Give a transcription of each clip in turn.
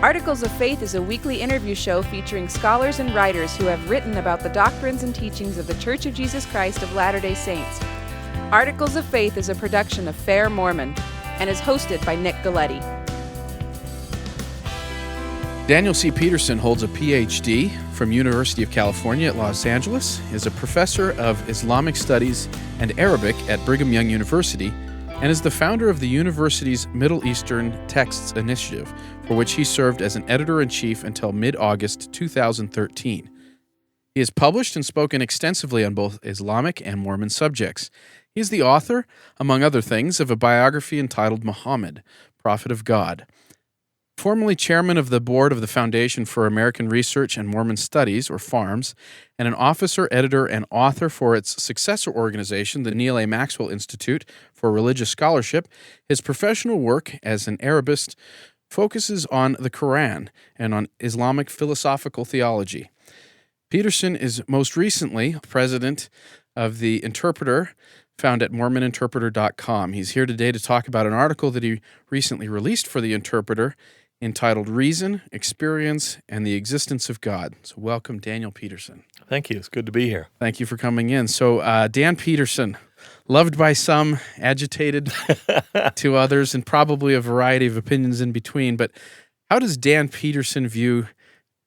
Articles of Faith is a weekly interview show featuring scholars and writers who have written about the doctrines and teachings of the Church of Jesus Christ of Latter-day Saints. Articles of Faith is a production of Fair Mormon and is hosted by Nick Galletti. Daniel C. Peterson holds a Ph.D. from University of California at Los Angeles, is a professor of Islamic Studies and Arabic at Brigham Young University, and is the founder of the university's Middle Eastern Texts Initiative, for which he served as an editor-in-chief until mid-August 2013. He has published and spoken extensively on both Islamic and Mormon subjects. He is the author, among other things, of a biography entitled Muhammad, Prophet of God. Formerly chairman of the board of the Foundation for American Research and Mormon Studies, or FARMS, and an officer, editor, and author for its successor organization, the Neal A. Maxwell Institute for Religious Scholarship, his professional work as an Arabist focuses on the Qur'an and on Islamic philosophical theology. Peterson is most recently president of the Interpreter, found at MormonInterpreter.com. He's here today to talk about an article that he recently released for the Interpreter entitled Reason, Experience, and the Existence of God. So welcome, Daniel Peterson. Thank you. It's good to be here. Thank you for coming in. So Dan Peterson, loved by some, agitated to others, and probably a variety of opinions in between. But how does Dan Peterson view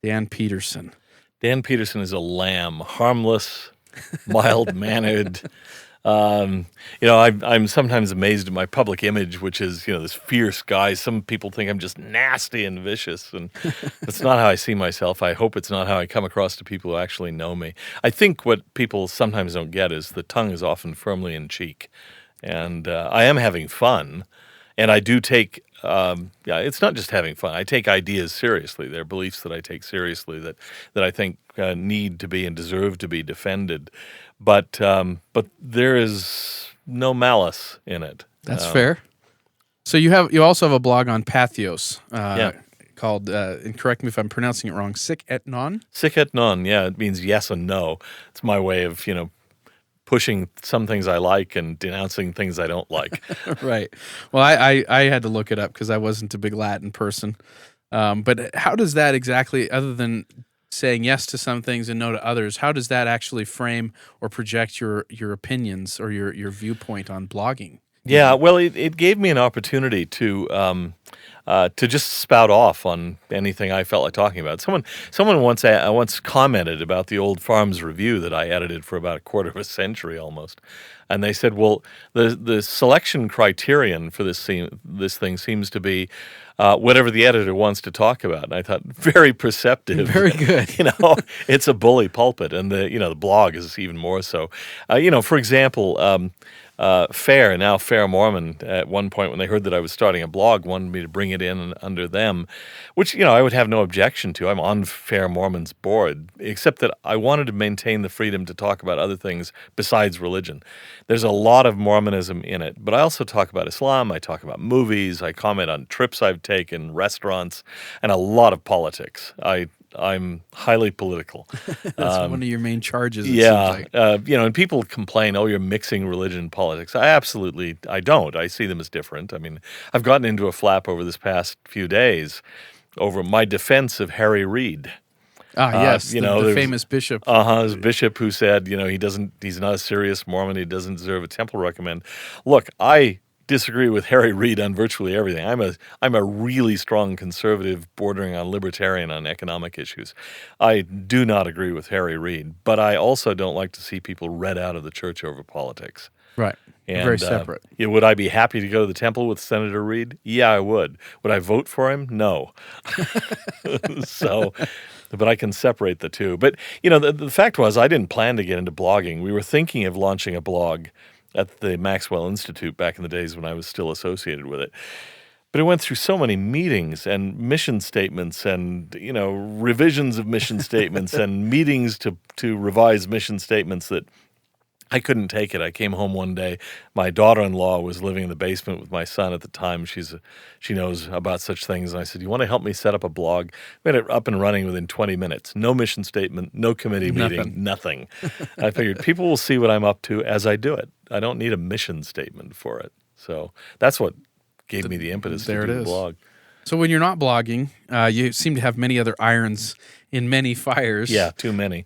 Dan Peterson? Dan Peterson is a lamb, harmless, mild-mannered. I'm sometimes amazed at my public image, which is, this fierce guy. Some people think I'm just nasty and vicious, and that's not how I see myself. I hope it's not how I come across to people who actually know me. I think what people sometimes don't get is the tongue is often firmly in cheek, and I am having fun, and I do take, it's not just having fun. I take ideas seriously. They're beliefs that I take seriously that I think need to be and deserve to be defended. But there is no malice in it. That's fair. So you also have a blog on Patheos called, and correct me if I'm pronouncing it wrong, Sic et Non? Sic et Non, yeah. It means yes and no. It's my way of, pushing some things I like and denouncing things I don't like. Right. Well, I had to look it up because I wasn't a big Latin person. But how does that exactly, other than saying yes to some things and no to others, how does that actually frame or project your opinions or your viewpoint on blogging? Yeah, well, it gave me an opportunity to just spout off on anything I felt like talking about. Someone once commented about the old Farms Review that I edited for about a quarter of a century almost, and they said, "Well, the selection criterion for this thing seems to be whatever the editor wants to talk about." And I thought, very perceptive, very good. It's a bully pulpit, and the blog is even more so. For example. Fair Mormon, at one point when they heard that I was starting a blog, wanted me to bring it in under them, which, I would have no objection to. I'm on Fair Mormon's board, except that I wanted to maintain the freedom to talk about other things besides religion. There's a lot of Mormonism in it, but I also talk about Islam, I talk about movies, I comment on trips I've taken, restaurants, and a lot of politics. I'm highly political. That's one of your main charges. Yeah, and people complain, "Oh, you're mixing religion and politics." I don't. I see them as different. I mean, I've gotten into a flap over this past few days over my defense of Harry Reid. Yes, the famous bishop. His bishop who said, he's not a serious Mormon. He doesn't deserve a temple recommend. Look, I disagree with Harry Reid on virtually everything. I'm a really strong conservative, bordering on libertarian on economic issues. I do not agree with Harry Reid, but I also don't like to see people read out of the church over politics. Right. And, very separate. Would I be happy to go to the temple with Senator Reid? Yeah, I would. Would I vote for him? No. But I can separate the two. But, the fact was I didn't plan to get into blogging. We were thinking of launching a blog at the Maxwell Institute back in the days when I was still associated with it. But it went through so many meetings and mission statements and, revisions of mission statements and meetings to revise mission statements that I couldn't take it. I came home one day. My daughter-in-law was living in the basement with my son at the time. She knows about such things. And I said, "You want to help me set up a blog?" We had it up and running within 20 minutes. No mission statement, no committee meeting, nothing. I figured people will see what I'm up to as I do it. I don't need a mission statement for it. So that's what gave me the impetus to do the blog. So when you're not blogging, you seem to have many other irons in many fires. Yeah, too many.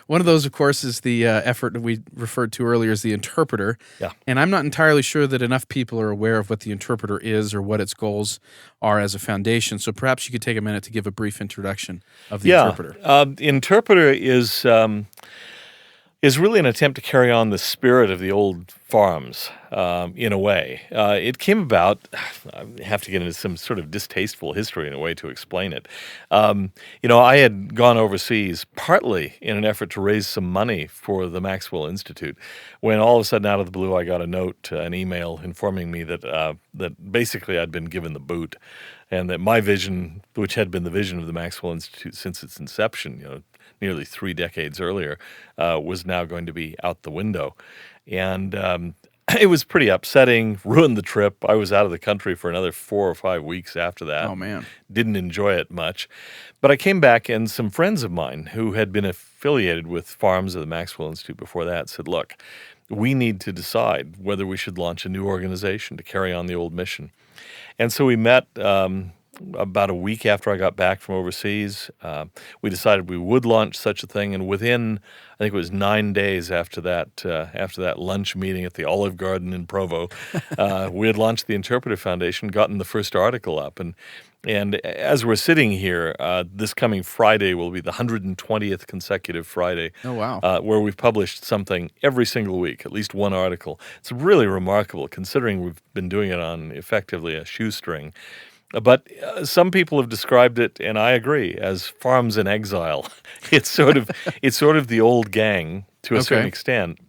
One of those, of course, is the effort that we referred to earlier as the Interpreter. Yeah. And I'm not entirely sure that enough people are aware of what the Interpreter is or what its goals are as a foundation. So perhaps you could take a minute to give a brief introduction of the Interpreter. The Interpreter is really an attempt to carry on the spirit of the old farms, in a way. It came about, I have to get into some sort of distasteful history in a way to explain it. I had gone overseas partly in an effort to raise some money for the Maxwell Institute, when all of a sudden, out of the blue, I got a note, an email informing me that basically I'd been given the boot, and that my vision, which had been the vision of the Maxwell Institute since its inception, nearly 3 decades earlier, was now going to be out the window. And it was pretty upsetting, ruined the trip. I was out of the country for another 4 or 5 weeks after that. Oh, man. Didn't enjoy it much. But I came back, and some friends of mine who had been affiliated with farms of the Maxwell Institute before that said, look, we need to decide whether we should launch a new organization to carry on the old mission. And so we met about a week after I got back from overseas. We decided we would launch such a thing, and within, I think it was 9 days after that lunch meeting at the Olive Garden in Provo, we had launched the Interpreter Foundation, gotten the first article up, and as we're sitting here, this coming Friday will be the 120th consecutive Friday. Oh, wow. Where we've published something every single week, at least one article. It's really remarkable, considering we've been doing it on effectively a shoestring. But some people have described it, and I agree, as farms in exile. It's sort of the old gang to a certain extent,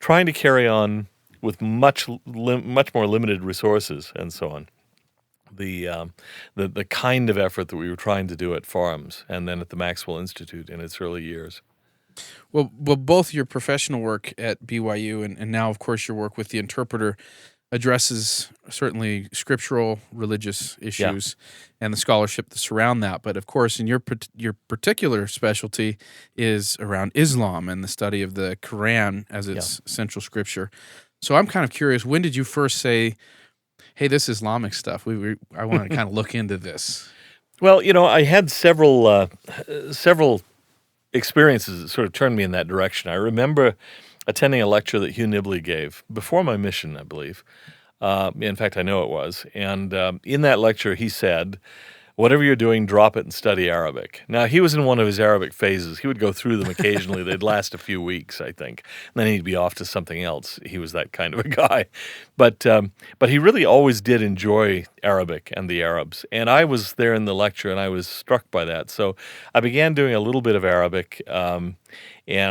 trying to carry on with much more limited resources and so on. The kind of effort that we were trying to do at farms and then at the Maxwell Institute in its early years. Well, both your professional work at BYU and now, of course, your work with the Interpreter addresses certainly scriptural religious issues and the scholarship that surround that. But of course, in your particular specialty is around Islam and the study of the Qur'an as its central scripture. So I'm kind of curious, when did you first say, hey, this Islamic stuff, I want to kind of look into this? Well, I had several experiences that sort of turned me in that direction. I remember attending a lecture that Hugh Nibley gave before my mission, I believe. In fact, I know it was. And in that lecture, he said, whatever you're doing, drop it and study Arabic. Now, he was in one of his Arabic phases. He would go through them occasionally. They'd last a few weeks, I think. And then he'd be off to something else. He was that kind of a guy. But he really always did enjoy Arabic and the Arabs. And I was there in the lecture, and I was struck by that. So I began doing a little bit of Arabic, and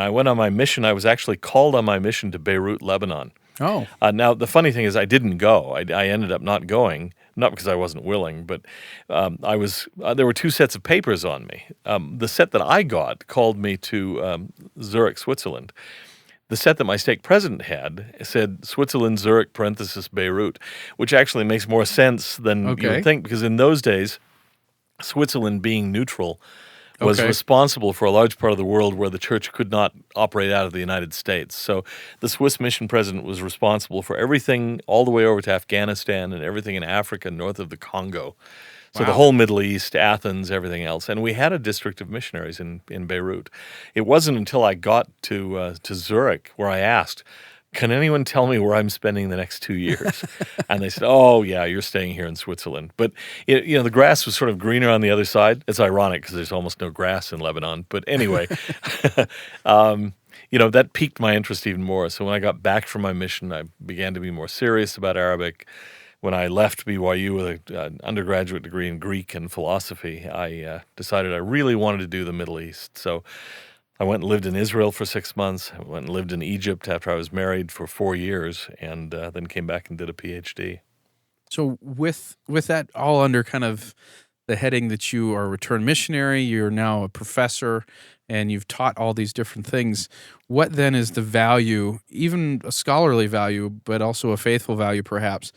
I went on my mission. I was actually called on my mission to Beirut, Lebanon. Oh. Now, the funny thing is I didn't go. I ended up not going, not because I wasn't willing, but there were 2 sets of papers on me. The set that I got called me to Zurich, Switzerland. The set that my stake president had said Switzerland, Zurich, parenthesis, Beirut, which actually makes more sense than you would think, because in those days, Switzerland being neutral was responsible for a large part of the world where the church could not operate out of the United States. So the Swiss mission president was responsible for everything all the way over to Afghanistan and everything in Africa north of the Congo. So the whole Middle East, Athens, everything else. And we had a district of missionaries in Beirut. It wasn't until I got to Zurich where I asked, can anyone tell me where I'm spending the next 2 years? And they said, oh, yeah, you're staying here in Switzerland. But, the grass was sort of greener on the other side. It's ironic because there's almost no grass in Lebanon. But anyway, that piqued my interest even more. So when I got back from my mission, I began to be more serious about Arabic. When I left BYU with an undergraduate degree in Greek and philosophy, I decided I really wanted to do the Middle East. So I went and lived in Israel for 6 months. I went and lived in Egypt after I was married for 4 years, and then came back and did a Ph.D. So with that all under kind of the heading that you are a returned missionary, you're now a professor, and you've taught all these different things, what then is the value, even a scholarly value, but also a faithful value perhaps,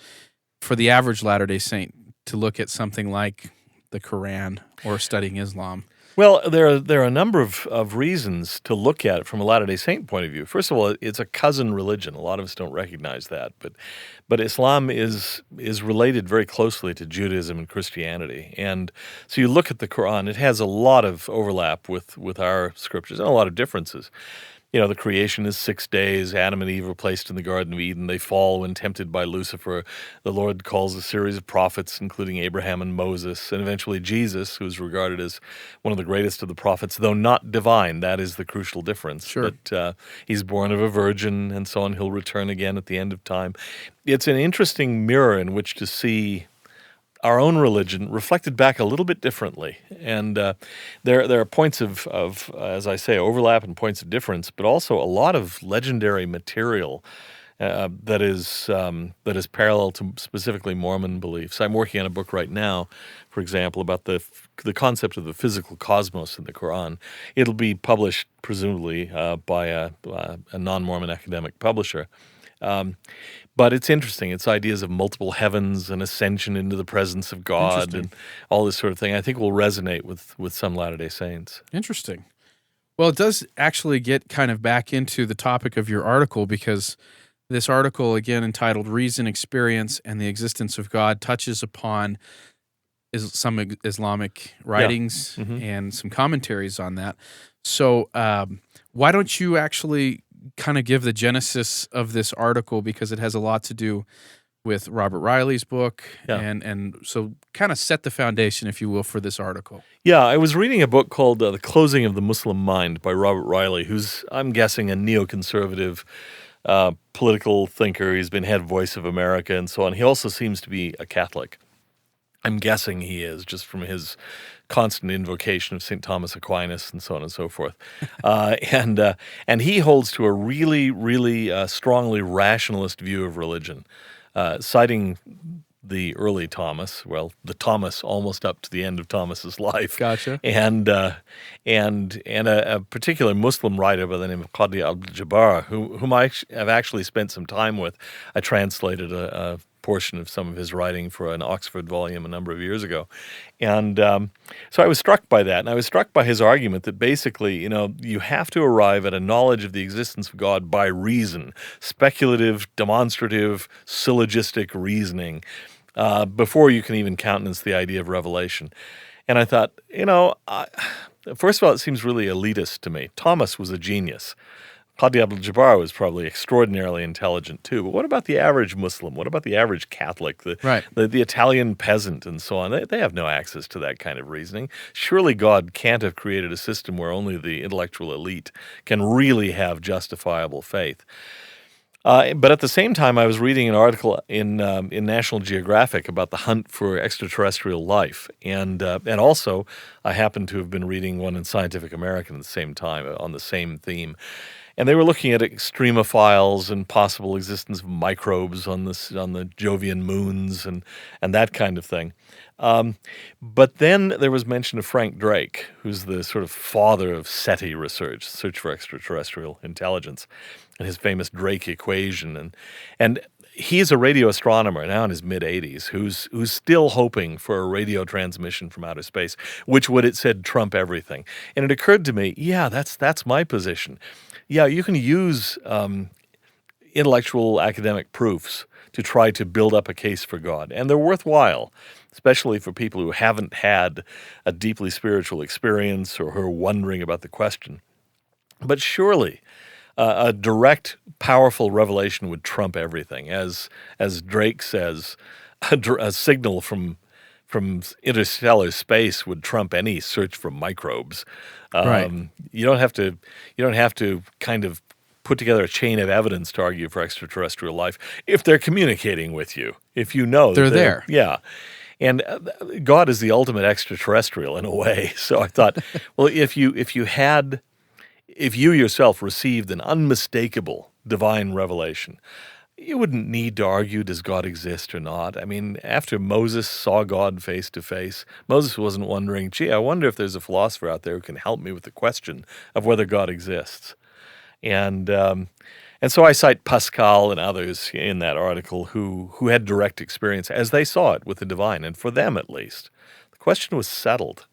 for the average Latter-day Saint to look at something like the Qur'an or studying Islam? Well, there are a number of reasons to look at it from a Latter-day Saint point of view. First of all, it's a cousin religion. A lot of us don't recognize that, but Islam is related very closely to Judaism and Christianity. And so you look at the Qur'an, it has a lot of overlap with our scriptures and a lot of differences. You know, the creation is 6 days. Adam and Eve are placed in the Garden of Eden. They fall when tempted by Lucifer. The Lord calls a series of prophets, including Abraham and Moses, and eventually Jesus, who is regarded as one of the greatest of the prophets, though not divine. That is the crucial difference. Sure. But he's born of a virgin, and so on. He'll return again at the end of time. It's an interesting mirror in which to see our own religion reflected back a little bit differently. And there are points of, as I say, overlap and points of difference, but also a lot of legendary material that is parallel to specifically Mormon beliefs. I'm working on a book right now, for example, about the concept of the physical cosmos in the Qur'an. It'll be published, presumably, by a non-Mormon academic publisher. But it's interesting. It's ideas of multiple heavens and ascension into the presence of God and all this sort of thing. I think will resonate with some Latter-day Saints. Interesting. Well, it does actually get kind of back into the topic of your article, because this article, again entitled Reason, Experience, and the Existence of God, touches upon some Islamic writings and some commentaries on that. So why don't you actually kind of give the genesis of this article, because it has a lot to do with Robert Riley's book, and so kind of set the foundation, if you will, for this article. Yeah, I was reading a book called The Closing of the Muslim Mind by Robert Riley, who's, I'm guessing, a neoconservative political thinker. He's been head voice of America and so on. He also seems to be a Catholic. I'm guessing he is, just from his constant invocation of St. Thomas Aquinas and so on and so forth. And he holds to a really, really strongly rationalist view of religion, citing the early Thomas, well, the Thomas almost up to the end of Thomas's life. Gotcha. And a particular Muslim writer by the name of Qadi Abdul-Jabbar, whom I have actually spent some time with. I translated a portion of some of his writing for an Oxford volume a number of years ago. And so I was struck by that, and I was struck by his argument that basically, you know, you have to arrive at a knowledge of the existence of God by reason, speculative, demonstrative, syllogistic reasoning, before you can even countenance the idea of revelation. And I thought, you know, first of all, it seems really elitist to me. Thomas was a genius. Qadi Abdul-Jabbar was probably extraordinarily intelligent too, but what about the average Muslim? What about the average Catholic, the Italian peasant and so on? They have no access to that kind of reasoning. Surely God can't have created a system where only the intellectual elite can really have justifiable faith. But at the same time, I was reading an article in National Geographic about the hunt for extraterrestrial life, and also I happened to have been reading one in Scientific American at the same time on the same theme. And they were looking at extremophiles and possible existence of microbes on the Jovian moons and that kind of thing. But then there was mention of Frank Drake, who's the sort of father of SETI research, Search for Extraterrestrial Intelligence, and his famous Drake equation. And he's a radio astronomer now in his mid-80s who's still hoping for a radio transmission from outer space, which would, it said, trump everything. And it occurred to me, yeah, that's my position. Yeah, you can use intellectual academic proofs to try to build up a case for God, and they're worthwhile, especially for people who haven't had a deeply spiritual experience or who are wondering about the question. But surely a direct, powerful revelation would trump everything. As Drake says, a signal from interstellar space would trump any search for microbes. Right. You don't have to kind of put together a chain of evidence to argue for extraterrestrial life if they're communicating with you. If you know they're there. Yeah. And God is the ultimate extraterrestrial in a way. So I thought, well, if you yourself received an unmistakable divine revelation, you wouldn't need to argue, does God exist or not? I mean, after Moses saw God face to face, Moses wasn't wondering, gee, I wonder if there's a philosopher out there who can help me with the question of whether God exists. And so I cite Pascal and others in that article who had direct experience as they saw it with the divine, and for them at least, the question was settled.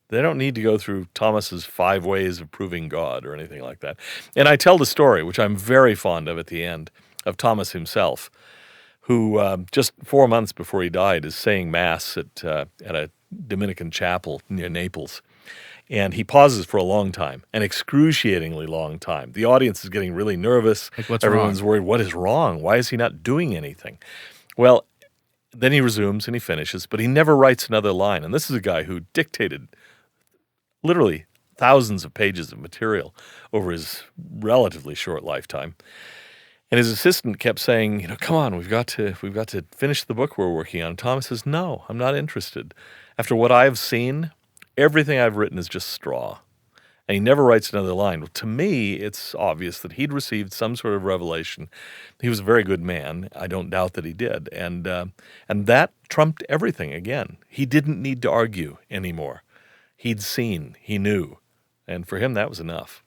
They don't need to go through Thomas's 5 ways of proving God or anything like that. And I tell the story, which I'm very fond of at the end, of Thomas himself, who just 4 months before he died is saying Mass at a Dominican chapel near Naples. And he pauses for a long time, an excruciatingly long time. The audience is getting really nervous. Like, what's Everyone's wrong? worried, what is wrong? Why is he not doing anything? Well, then he resumes and he finishes, but he never writes another line. And this is a guy who dictated literally thousands of pages of material over his relatively short lifetime. And his assistant kept saying, come on, we've got to finish the book we're working on. Thomas says, no, I'm not interested. After what I've seen, everything I've written is just straw. And he never writes another line. Well, to me, it's obvious that he'd received some sort of revelation. He was a very good man. I don't doubt that he did. And that trumped everything again. He didn't need to argue anymore. He'd seen, he knew. And for him, that was enough.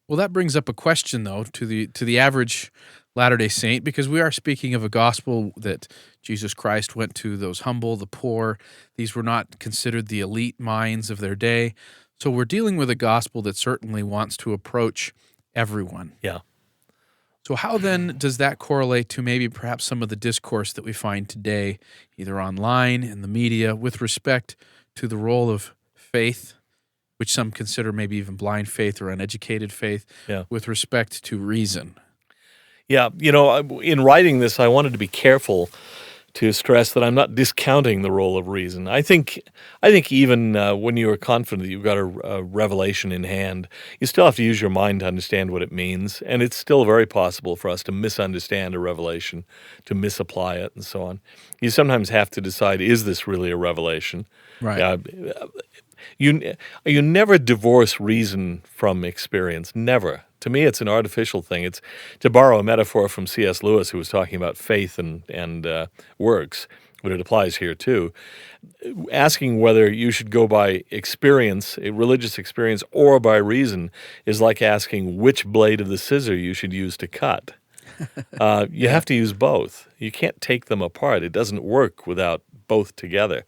Well, that brings up a question, though, to the average Latter-day Saint, because we are speaking of a gospel that Jesus Christ went to those humble, the poor. These were not considered the elite minds of their day. So we're dealing with a gospel that certainly wants to approach everyone. Yeah. So how then does that correlate to maybe perhaps some of the discourse that we find today, either online, in the media, with respect to the role of faith, which some consider maybe even blind faith or uneducated faith, with respect to reason? Yeah, in writing this, I wanted to be careful to stress that I'm not discounting the role of reason. I think even when you are confident that you've got a revelation in hand, you still have to use your mind to understand what it means, and it's still very possible for us to misunderstand a revelation, to misapply it, and so on. You sometimes have to decide, is this really a revelation? Right. You never divorce reason from experience, never. To me, it's an artificial thing. It's, to borrow a metaphor from C.S. Lewis, who was talking about faith and works, but it applies here too. Asking whether you should go by experience, a religious experience, or by reason is like asking which blade of the scissor you should use to cut. You have to use both. You can't take them apart. It doesn't work without both together.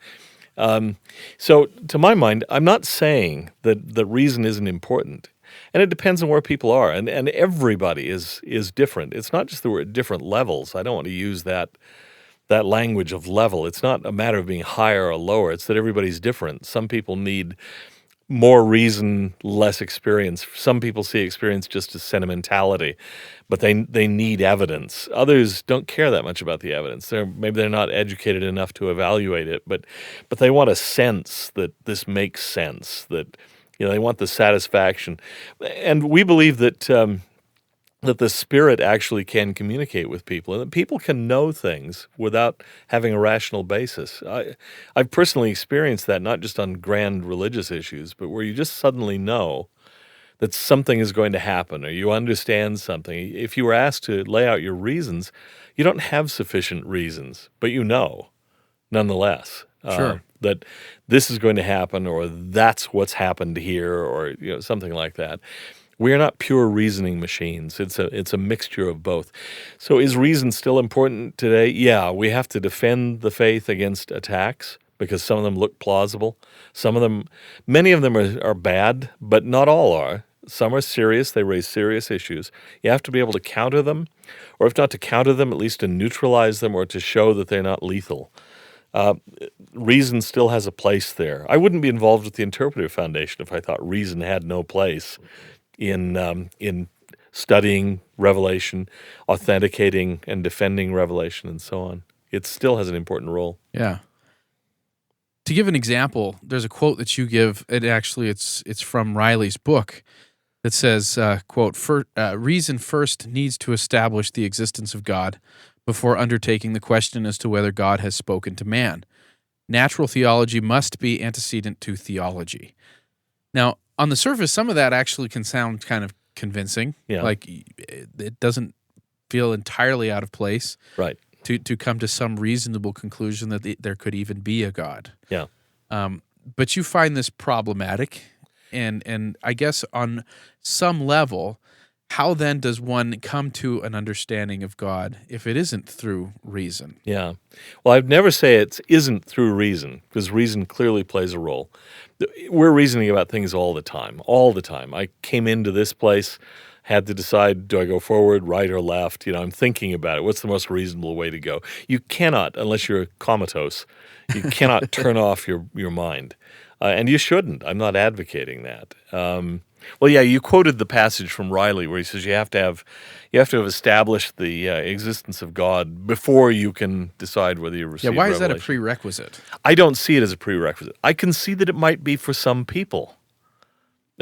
So to my mind, I'm not saying that the reason isn't important. And it depends on where people are, and everybody is different. It's not just that we're at different levels. I don't want to use that language of level. It's not a matter of being higher or lower. It's that everybody's different. Some people need more reason, less experience. Some people see experience just as sentimentality, but they need evidence. Others don't care that much about the evidence. Maybe they're not educated enough to evaluate it, but they want a sense that this makes sense, that they want the satisfaction. And we believe that that the Spirit actually can communicate with people, and that people can know things without having a rational basis. I've personally experienced that, not just on grand religious issues, but where you just suddenly know that something is going to happen, or you understand something. If you were asked to lay out your reasons, you don't have sufficient reasons, but you know, nonetheless. Sure. That this is going to happen, or that's what's happened here, or something like that. We are not pure reasoning machines. It's a mixture of both. So is reason still important today? Yeah, we have to defend the faith against attacks because some of them look plausible. Many of them are bad, but not all are. Some are serious. They raise serious issues. You have to be able to counter them, or if not to counter them, at least to neutralize them or to show that they're not lethal. Reason still has a place there. I wouldn't be involved with the Interpreter Foundation if I thought reason had no place in studying Revelation, authenticating and defending Revelation, and so on. It still has an important role. Yeah. To give an example, there's a quote that you give. It's from Riley's book that says, quote, reason first needs to establish the existence of God before undertaking the question as to whether God has spoken to man. Natural theology must be antecedent to theology. Now, on the surface, some of that actually can sound kind of convincing. Yeah. Like it doesn't feel entirely out of place. Right. To come to some reasonable conclusion that there could even be a God. Yeah. But you find this problematic, and I guess on some level, how then does one come to an understanding of God if it isn't through reason? Yeah. Well, I'd never say it isn't through reason, because reason clearly plays a role. We're reasoning about things all the time, all the time. I came into this place, had to decide, do I go forward, right, or left? I'm thinking about it. What's the most reasonable way to go? You cannot, unless you're comatose, you cannot turn off your mind. And you shouldn't. I'm not advocating that. Well, yeah, you quoted the passage from Riley where he says you have to have established the existence of God before you can decide whether you receive Yeah, why is revelation. that a prerequisite? I don't see it as a prerequisite. I can see that it might be for some people.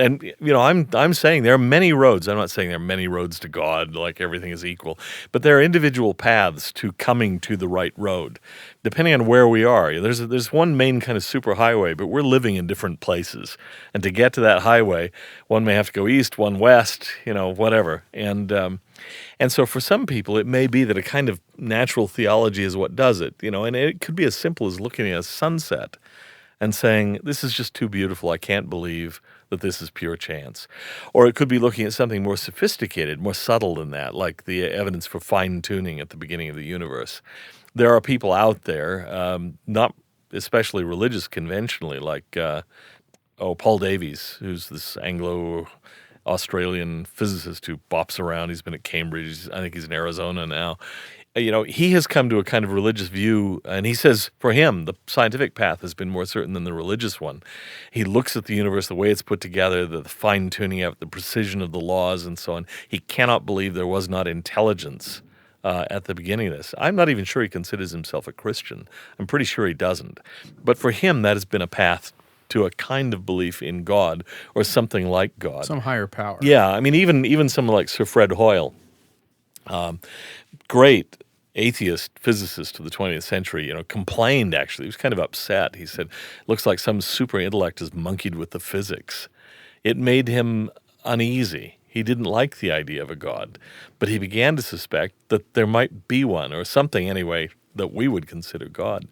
And, I'm saying there are many roads. I'm not saying there are many roads to God, like everything is equal. But there are individual paths to coming to the right road, depending on where we are. There's one main kind of superhighway, but we're living in different places. And to get to that highway, one may have to go east, one west, whatever. And so for some people, it may be that a kind of natural theology is what does it. And it could be as simple as looking at a sunset and saying, this is just too beautiful. I can't believe that this is pure chance. Or it could be looking at something more sophisticated, more subtle than that, like the evidence for fine-tuning at the beginning of the universe. There are people out there, not especially religious conventionally, like Paul Davies, who's this Anglo-Australian physicist who bops around. He's been at Cambridge. I think he's in Arizona now. He has come to a kind of religious view, and he says for him, the scientific path has been more certain than the religious one. He looks at the universe, the way it's put together, the fine-tuning of it, the precision of the laws, and so on. He cannot believe there was not intelligence at the beginning of this. I'm not even sure he considers himself a Christian. I'm pretty sure he doesn't. But for him, that has been a path to a kind of belief in God or something like God. Some higher power. Yeah, I mean, even someone like Sir Fred Hoyle, great atheist physicist of the 20th century, complained actually. He was kind of upset. He said, looks like some super intellect has monkeyed with the physics. It made him uneasy. He didn't like the idea of a God, but he began to suspect that there might be one, or something anyway, that we would consider God.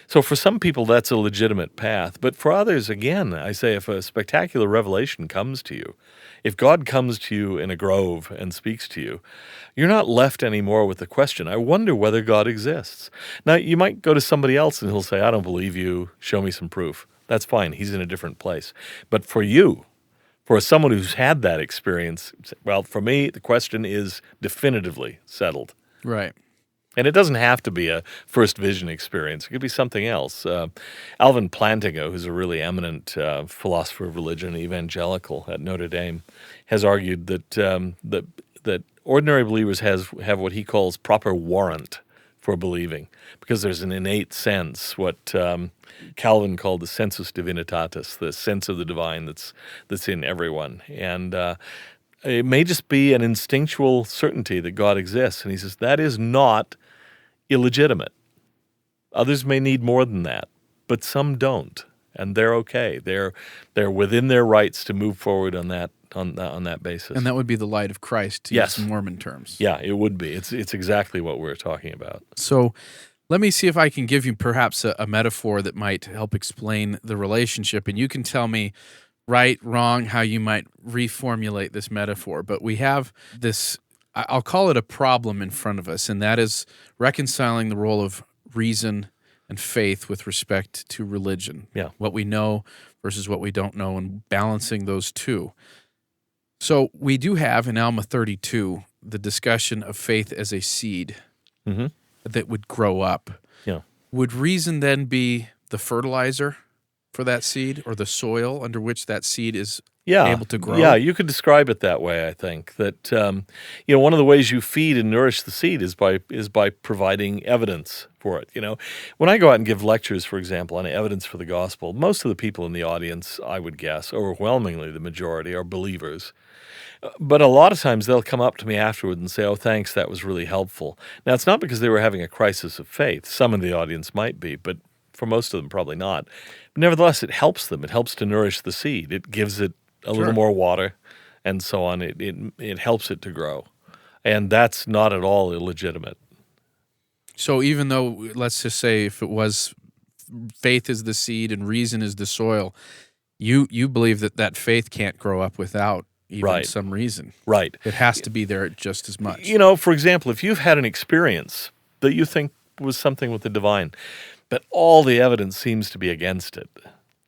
So for some people, that's a legitimate path. But for others, again, I say, if a spectacular revelation comes to you, if God comes to you in a grove and speaks to you, you're not left anymore with the question, I wonder whether God exists. Now, you might go to somebody else and he'll say, I don't believe you, show me some proof. That's fine, he's in a different place. But for you, for someone who's had that experience, well, for me, the question is definitively settled. Right. And it doesn't have to be a first vision experience. It could be something else. Alvin Plantinga, who's a really eminent philosopher of religion, evangelical at Notre Dame, has argued that that ordinary believers have what he calls proper warrant for believing, because there's an innate sense, what Calvin called the sensus divinitatis, the sense of the divine that's in everyone. And it may just be an instinctual certainty that God exists. And he says that is not illegitimate. Others may need more than that, but some don't, and they're okay. They're within their rights to move forward on that basis. And that would be the light of Christ, to use Mormon terms. Yeah, it would be. It's exactly what we're talking about. So let me see if I can give you perhaps a metaphor that might help explain the relationship, and you can tell me right, wrong, how you might reformulate this metaphor. But we have this, I'll call it a problem in front of us, and that is reconciling the role of reason and faith with respect to religion. Yeah. What we know versus what we don't know, and balancing those two. So we do have in Alma 32 the discussion of faith as a seed that would grow up. Yeah. Would reason then be the fertilizer for that seed, or the soil under which that seed is able to grow? Yeah, you could describe it that way, I think. That one of the ways you feed and nourish the seed is by providing evidence for it. When I go out and give lectures, for example, on evidence for the gospel, most of the people in the audience, I would guess, overwhelmingly the majority, are believers. But a lot of times they'll come up to me afterward and say, oh, thanks, that was really helpful. Now, it's not because they were having a crisis of faith. Some in the audience might be, but for most of them, probably not. Nevertheless, it helps them. It helps to nourish the seed. It gives it a little more water and so on. It helps it to grow. And that's not at all illegitimate. So even though, let's just say, if it was faith is the seed and reason is the soil, you believe that faith can't grow up without even Right. some reason. Right. It has to be there just as much. For example, if you've had an experience that you think was something with the divine, but all the evidence seems to be against it,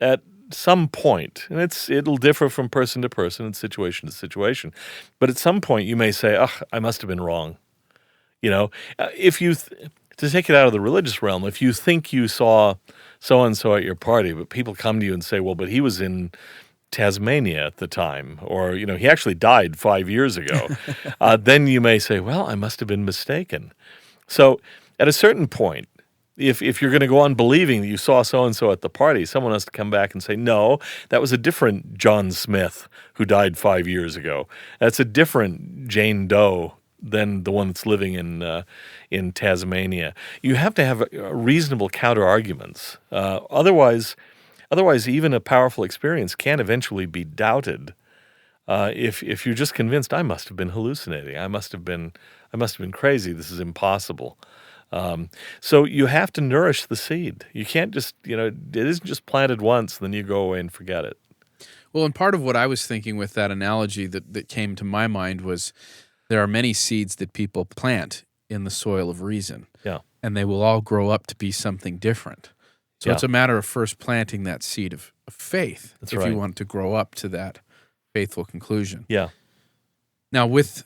at some point, and it'll differ from person to person and situation to situation, but at some point you may say, I must have been wrong. If you, to take it out of the religious realm, if you think you saw so-and-so at your party, but people come to you and say, well, but he was in Tasmania at the time, or, he actually died 5 years ago, then you may say, well, I must have been mistaken. So at a certain point, if you're going to go on believing that you saw so-and-so at the party, someone has to come back and say, no, that was a different John Smith who died 5 years ago. That's a different Jane Doe than the one that's living in Tasmania. You have to have reasonable counter-arguments. Otherwise, even a powerful experience can eventually be doubted. If you're just convinced, I must have been hallucinating, I must have been crazy, this is impossible. So you have to nourish the seed. You can't just, it isn't just planted once, then you go away and forget it. Well, and part of what I was thinking with that analogy that came to my mind was there are many seeds that people plant in the soil of reason. Yeah. And they will all grow up to be something different. So it's a matter of first planting that seed of faith. That's if right. you want to grow up to that faithful conclusion. Yeah. Now, with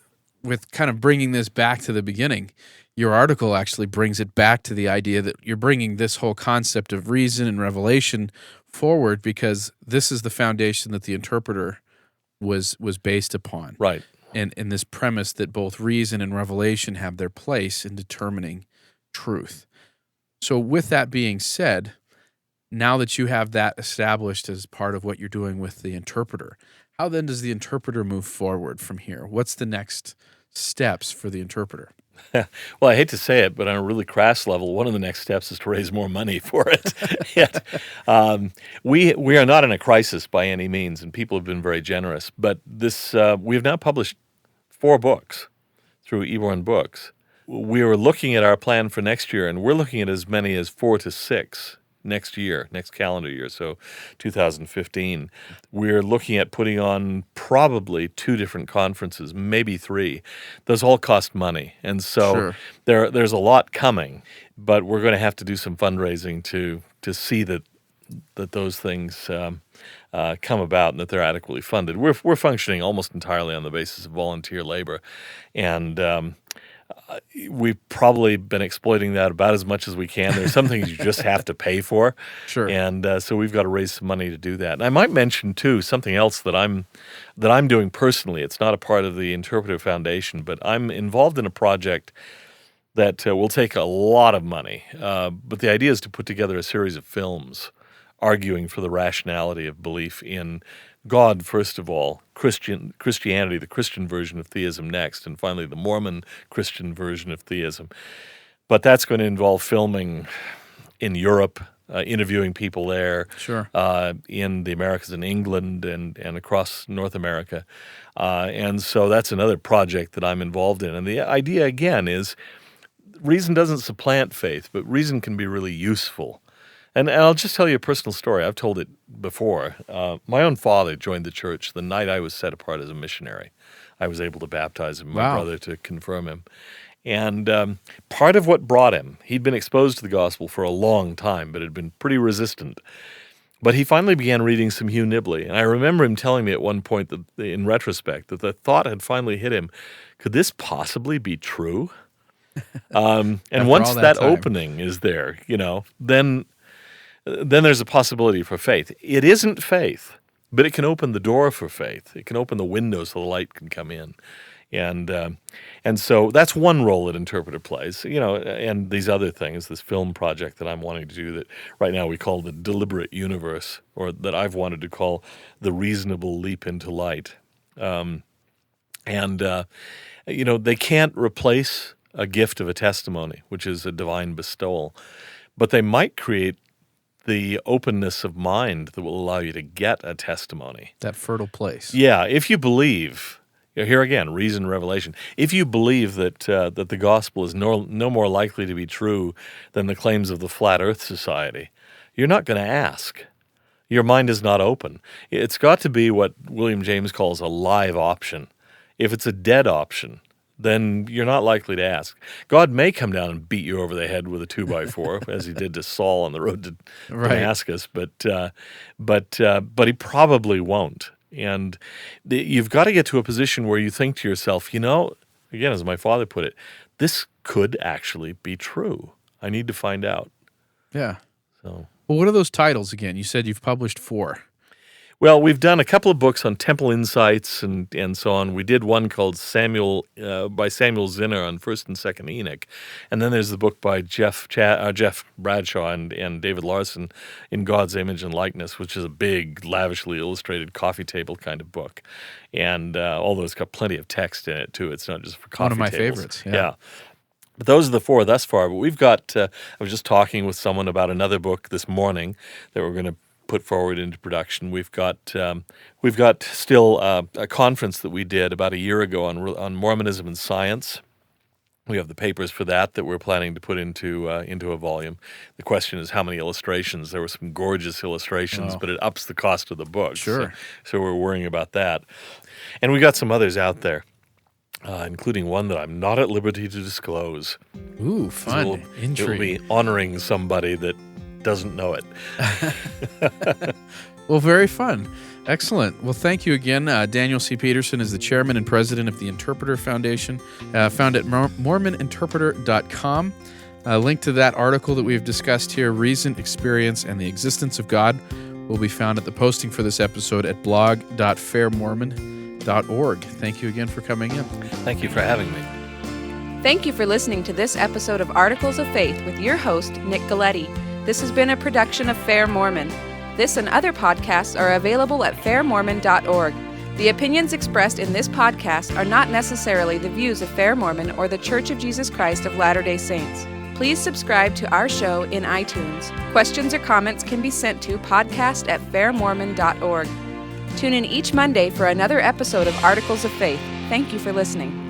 kind of bringing this back to the beginning, your article actually brings it back to the idea that you're bringing this whole concept of reason and revelation forward because this is the foundation that the interpreter was based upon. Right. And this premise that both reason and revelation have their place in determining truth. So with that being said, now that you have that established as part of what you're doing with the interpreter, how then does the interpreter move forward from here? What's the next steps for the interpreter? Well, I hate to say it, but on a really crass level, one of the next steps is to raise more money for it. We are not in a crisis by any means, and people have been very generous. But we have now published 4 books through Eborn Books. We were looking at our plan for next year, and we're looking at as many as 4 to 6 next calendar year, so 2015. We're looking at putting on probably 2 different conferences, maybe 3. Those all cost money, and so there's a lot coming, but we're going to have to do some fundraising to see that those things come about and that they're adequately funded. We're functioning almost entirely on the basis of volunteer labor, and we've probably been exploiting that about as much as we can. There's some things you just have to pay for. Sure. And so we've got to raise some money to do that. And I might mention, too, something else that I'm doing personally. It's not a part of the Interpreter Foundation, but I'm involved in a project that will take a lot of money. But the idea is to put together a series of films arguing for the rationality of belief in God, first of all, Christianity, the Christian version of theism next, and finally the Mormon Christian version of theism. But that's going to involve filming in Europe, interviewing people there, in the Americas, in England, and across North America. And so that's another project that I'm involved in. And the idea, again, is reason doesn't supplant faith, but reason can be really useful. And I'll just tell you a personal story. I've told it before. My own father joined the church the night I was set apart as a missionary. I was able to baptize him, my brother to confirm him. And part of what brought him, he'd been exposed to the gospel for a long time, but had been pretty resistant. But he finally began reading some Hugh Nibley. And I remember him telling me at one point, that, in retrospect, that the thought had finally hit him, could this possibly be true? And once that opening is there, then there's a possibility for faith. It isn't faith, but it can open the door for faith. It can open the window so the light can come in. And so that's one role that interpreter plays, and these other things, this film project that I'm wanting to do that right now we call the deliberate universe, or that I've wanted to call the reasonable leap into light. They can't replace a gift of a testimony, which is a divine bestowal, but they might create the openness of mind that will allow you to get a testimony. That fertile place. Yeah, if you believe, here again, reason, revelation. If you believe that the gospel is no more likely to be true than the claims of the Flat Earth Society, you're not going to ask. your mind is not open. It's got to be what William James calls a live option. If it's a dead option, then you're not likely to ask. God may come down and beat you over the head with a 2x4, as he did to Saul on the road to Damascus, but he probably won't. And you've got to get to a position where you think to yourself, again, as my father put it, this could actually be true. I need to find out. Yeah. So, well, what are those titles again? You said you've published 4. Well, we've done a couple of books on temple insights and so on. We did one called by Samuel Zinner on 1st and 2nd Enoch. And then there's the book by Jeff Bradshaw and David Larson, In God's Image and Likeness, which is a big, lavishly illustrated coffee table kind of book. And although it's got plenty of text in it, too. It's not just for coffee tables. One of my favorites, yeah. But those are the 4 thus far. But we've got, I was just talking with someone about another book this morning that we're going to put forward into production. We've got still a conference that we did about a year ago on Mormonism and science. We have the papers for that we're planning to put into a volume. The question is how many illustrations. There were some gorgeous illustrations, but it ups the cost of the book. Sure. So we're worrying about that. And we got some others out there, including one that I'm not at liberty to disclose. Ooh, fun. Intrigue. It will be honoring somebody that doesn't know it. Well, very fun. Excellent. Well, thank you again. Daniel C. Peterson is the chairman and president of the Interpreter Foundation, found at mormoninterpreter.com. A link to that article that we've discussed here, Reason, Experience, and the Existence of God, will be found at the posting for this episode at blog.fairmormon.org. Thank you again for coming in. Thank you for having me. Thank you for listening to this episode of Articles of Faith with your host, Nick Galletti. This has been a production of Fair Mormon. This and other podcasts are available at fairmormon.org. The opinions expressed in this podcast are not necessarily the views of Fair Mormon or the Church of Jesus Christ of Latter-day Saints. Please subscribe to our show in iTunes. Questions or comments can be sent to podcast@fairmormon.org. Tune in each Monday for another episode of Articles of Faith. Thank you for listening.